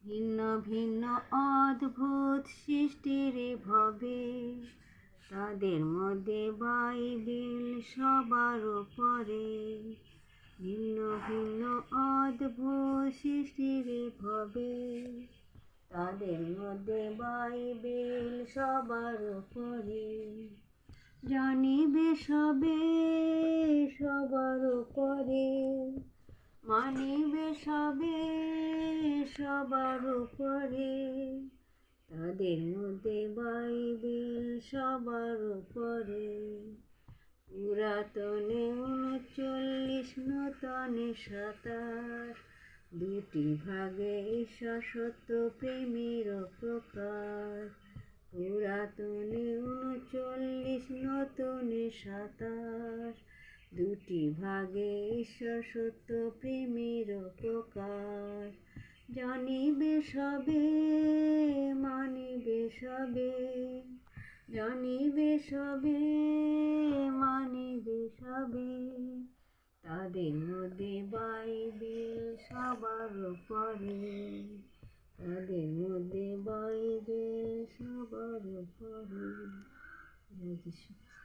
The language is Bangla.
ভিন্ন ভিন্ন অদ্ভুত সৃষ্টির ভবে, তাদের মধ্যে বাইবেল সবার উপরে। ভিন্ন ভিন্ন অদ্ভুত সৃষ্টির ভবে, তাদের মধ্যে বাইবেল সবার উপরে। জানিবে সবে সবার উপরে, মানিবে সবে সবার উপরে। তাদের মধ্যে বাইবেল সবার উপরে। পুরাতনে 39, নূতনে 27, দুটি ভাগে ঈশ্বর সত্য প্রেমের প্রকাশ। পুরাতনে 39, নূতনে 27, দুটি ভাগে ঈশ্বর সত্য প্রেমের প্রকাশ। জানিবে সবে মানিবে সবে, জানিবে সবে মানিবে সবে। তাদের মধ্যে বাইবেল সবার উপরে, তাদের মধ্যে বাইবেল সবার উপরে। জয় যিশু।